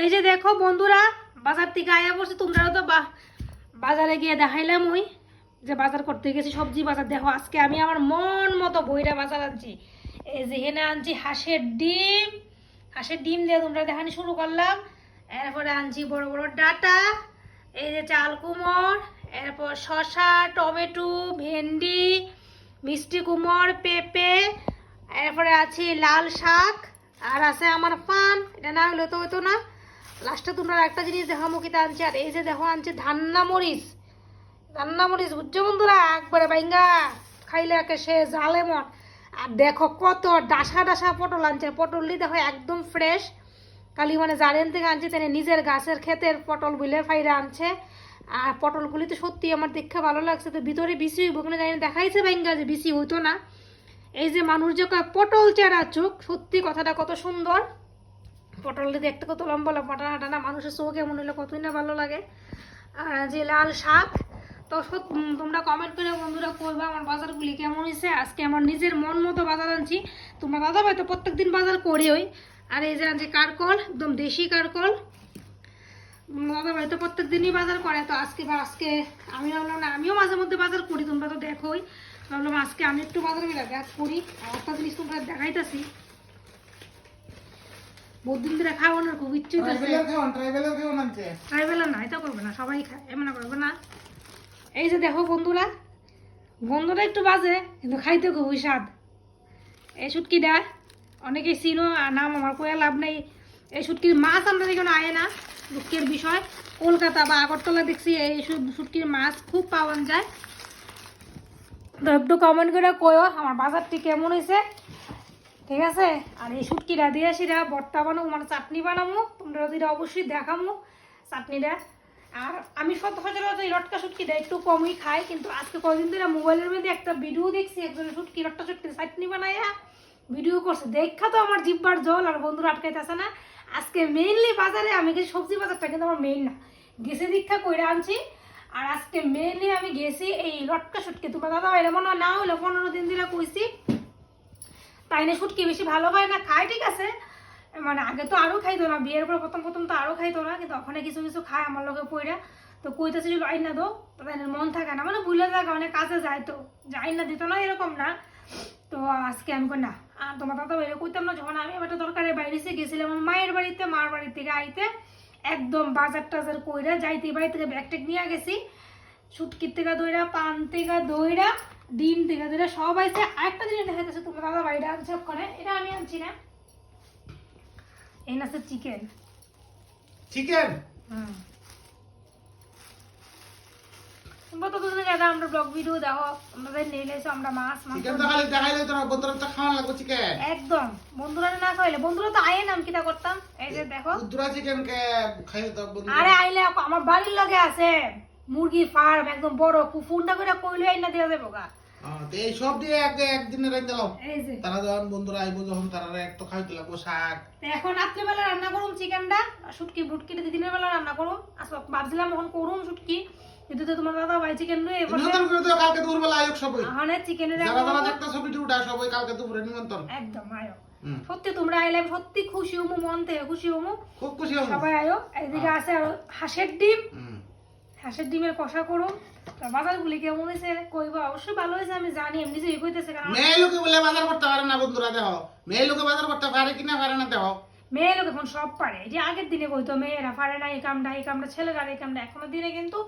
এই যে দেখো বন্ধুরা, বাজার থেকে আয়া পড়ছে। তোমরাও তো বাজারে গিয়ে দেখাইলাম ওই যে বাজার করতে গেছি, সবজি বাজার। দেখো আজকে আমি আমার মন মতো বইরা বাজার আনছি। এই যে এখানে আনছি হাঁসের ডিম, হাঁসের ডিম দিয়ে তোমরা দেখানি শুরু করলাম। এরপরে আনছি বড় বড় ডাটা, এই যে চাল কুমড়, এরপর শসা, টমেটো, ভেন্ডি, মিষ্টি কুমড়, পেঁপে, এরপরে আছে লাল শাক, আর আছে আমার পান। এটা না হলে তো হতো না। লাস্টে তোমরা একটা জিনিস দেখো মুখিতে আনছি। আর এই যে দেখো আনছি ধান্না মরিচ, ধান্না মরিচ বুঝছো বন্ধুরা, একবারে বাইঙ্গা খাইলে একে সে জালে মন। আর দেখো কত ডাসা ডাসা পটল আনছে। পটলটি দেখো একদম ফ্রেশ, কালি মানে জারেন থেকে আনছে, তিনি নিজের গাছের ক্ষেতের পটল বুলে ফাইরা আনছে। আর পটলগুলি তো সত্যি আমার দেখে ভালো লাগছে। তো ভিতরে বিসি হইব কিনা জানি, দেখাইছে বাইঙ্গা যে বিসি হইতো না। এই যে মানুষ যে কয় পটল চেরা চোখ, সত্যি কথাটা কত সুন্দর। পটলটি দেখতে কত লম্বা লম্বা টানা টানা, মানুষের চোখে মনে হলে কতই না ভালো লাগে। আর যে লাল শাক, তো তোমরা কমেন্ট করে বন্ধুরা করবা আমার বাজারগুলি কেমন হয়েছে। আজকে আমার নিজের মন মতো বাজার আনছি। তোমরা দাদা ভাই তো প্রত্যেকদিন বাজার করি ওই। আর এই যে আনছি কারকল, একদম দেশি কারকল। দাদা ভাই তো প্রত্যেক দিনই বাজার করে, তো আজকে আমি ভাবলাম না, আমিও মাঝে মধ্যে বাজার করি, তোমরা তো দেখোই। ভাবলাম আজকে আমি একটু বাজার করি। আর একটা জিনিস তোমরা দেখাইতেছি, বহুত দিন ধরে খাওয়ানোর খুব ইচ্ছে ট্রাইবেলার না, এটা করবে না, সবাই খায়, এমন করবে না। এই যে দেখো বন্ধুরা, গন্ধটা একটু বাজে কিন্তু খাইতে খুবই স্বাদ। এই শুটকিটা অনেকেই চিনো, আর নাম আমার কোয়া লাভ নেই। এই শুটকির মাছ আমরা যেখানে আয় না, দুঃখের বিষয়। কলকাতা বা আগরতলা দেখছি এই শুটকির মাছ খুব পাওয়া যায়। তো একটু কমেন্ট করে কয়ো আমার বাজারটি কেমন হয়েছে, ঠিক আছে। আর এই শুটকিটা দিয়ে সেটা ভর্তা বানাবো, মানে চাটনি বানাবো, তোমরা যেটা অবশ্যই দেখাবো চাটনিটা। আর আমি সচরাচর এই লটকা শুটকিটা একটু কমই খাই, কিন্তু আজকে কয়েকদিন ধরে মোবাইলের মধ্যে একটা ভিডিও দেখছি, একজনের লটকা শুটকি চাটনি বানাইয়া ভিডিও করছে। দেখা তো আমার জিব্বার জল, আর বন্ধুরা আটকাইতেছে না। আজকে মেইনলি বাজারে আমি গেছি, সবজি বাজারটা কিন্তু আমার মেইন না, গেছে দীক্ষা কইরা আনছি। আর আজকে মেইনলি আমি গেছি এই লটকা শুটকি। তোমরা দাদা ভাই মনে হয় না হইলো 15 দিন ধরে কইছি, তাই না শুটকি বেশি ভালো হয় না, খায় ঠিক আছে। মানে আগে তো আরও খাইতো না, বিয়ের পর প্রথম প্রথম তো আরও খাইতো না, কিন্তু ওখানে কিছু কিছু খায় আমার লোকে পইরা। তো কইতেছে যে আইন না দো, তাদের মন থাকে না, মানে ভুলে যায়, অনেক কাছে যায়, তো যাই না দিত না এরকম না। তো আজকে আমি কই না, আর তোমার দাদা বাইরে কইতাম না, যখন আমি একটা দরকারে বাইরে গেছিলাম আমার মায়ের বাড়িতে, মার বাড়ি থেকে আইতে একদম বাজার টাজার কইরা যাইতে বাড়ি থেকে ব্যাগ ট্যাগ নিয়ে গেছি। শুটকির থেকে দইরা, পান থেকে দইরা, ডিম থেকে দইরা সব আইছে। আরেকটা জিনিস দেখা যাচ্ছে তোমার দাদা বাইরে আনছে ওখানে, এটা আমি আনছি না। এই না চিকেন, চিকেন তোমরা তো দুজনে দাদা আমরা ব্লগ ভিডিও দেখো, আমাদের নেইলে আমরা মাছ মাংস চিকেন দেখাইলে তো বন্ধুরা তো খাওয়া লাগবে চিকেন একদম। বন্ধুরা না খাইলে, বন্ধুরা তো আয়ে নাম কিটা করতাম। এই যে দেখো উদ্রা চিকেন কে খাইলে তো বন্ধুরা। আরে আইলে আমার বাড়ির লগে আছে মুরগি ফার্ম, একদম বড় ফোনটা করে কইলে আইনা দেয়া যাবে গা। এই সব দিয়ে একদিনে রাইন দিলাম। এই যে তারা যখন বন্ধুরা আইবো, যখন তারা একটু খাইতে লাগবো শাক। এখন রাত্রিবেলা রান্না করুম চিকেনটা, শুটকি বুটকিটা দিনের বেলা রান্না করুম। আসলে ভাবছিলাম এখন করুম শুটকি, কিন্তু তো তোমার দাদা ভাই চিকেন লই এবার নিমন্ত্রণ করে তো কালকে দুপুরবেলা আয়োগ সবাই। মানে চিকেনের যারা যারা দেখতে ছবিটি উঠা সবাই কালকে দুপুরে নিমন্ত্রণ একদম আয়ো। সত্যি তোমরা আইলে সত্যি খুশি হমু, মন থেকে খুশি হমু, খুব খুশি হবো। সবাই আয়ো। এদিকে আছে আর হাঁসের ডিম, হাঁসের ডিমের কষা করুম। বাজারগুলি কেমন হয়েছে কইবা, অবশ্যই ভালো হয়েছে আমি জানি, এমনি যে কইতেছে। কারণ মেয়ে লোকে বলে বাজার করতে পারে না বন্ধুরা, দেখো মেয়ে লোকে বাজার করতে পারে কিনা পারে না দেখো। মেয়ে লোক এখন সব পারে, এই যে আগের দিনে কইতো মেয়েরা পারে না এই কামটা, ছেলেরা এই কামটা। এখনের দিনে কিন্তু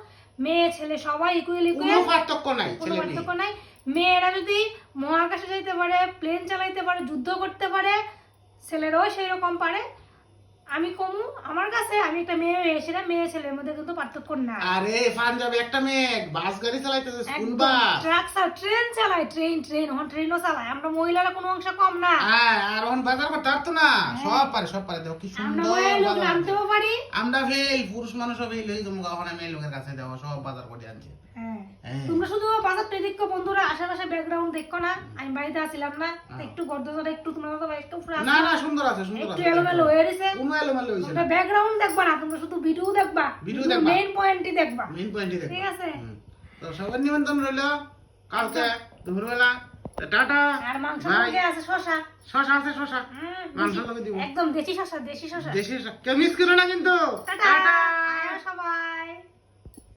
মেয়ে ছেলে সবাই ইকুয়াল কোনো পার্থক্য নাই, কোনো পার্থক্য নাই। মেয়েরা যদি মহাকাশে যাইতে পারে, প্লেন চালাইতে পারে, যুদ্ধ করতে পারে, ছেলেরাও সেই রকম পারে। আমি কমু আমার কাছে, আমি একটা মেয়ে এসেছিলাম, মেয়ে ছেলের মধ্যে কিন্তু পার্থক্য না। আরে পাঞ্জাবে একটা মেয়ে বাস গাড়ি চালাইতেছে, স্কুল বাস, ট্রাক চালায়, ট্রেন চালায়, ট্রেনও চালায়। আমরা মহিলারা কোনো অংশ কম না। হ্যাঁ, আর ওন বাজার করতে পারতো না, সব পারে দেখো কি আমরা সুন্দর মহিলা লোক বাজার। নামতেও পারি, আমরা ফেল, পুরুষ মানুষও ফেল হই, তোমরা ওখানে মেয়ে লোকের কাছে দেখো সব বাজার করে আনছে। তোমরা শুধু বাজারটা দেখো বন্ধুরা, আশেপাশে ব্যাকগ্রাউন্ড দেখো না। আমি বাড়িতে আসছিলাম না, একটু গর্দজোরে একটু তোমরা তো একটু না না সুন্দর আছে, সুন্দর একটু আছে, এলোমেলো হয়ে গেছে। কোনো এলোমেলো হইছে না। তোমরা ব্যাকগ্রাউন্ড দেখবা না, তোমরা শুধু ভিডিও দেখবা, ভিডিও দেখবা, মেইন পয়েন্টই দেখবা, মেইন পয়েন্টই দেখবা, ঠিক আছে। তো সবার নিমন্ত্রণ রইলো কালকে দুপুরবেলা টাটা আর মাংস ভাই লগে আছে শসা শশা আছে শশা মাংস দেশি- লগে দিব একদম দেশি শসা দেশি শসা দেশি কেউ মিস করো না কিন্তু টাটা। টাটা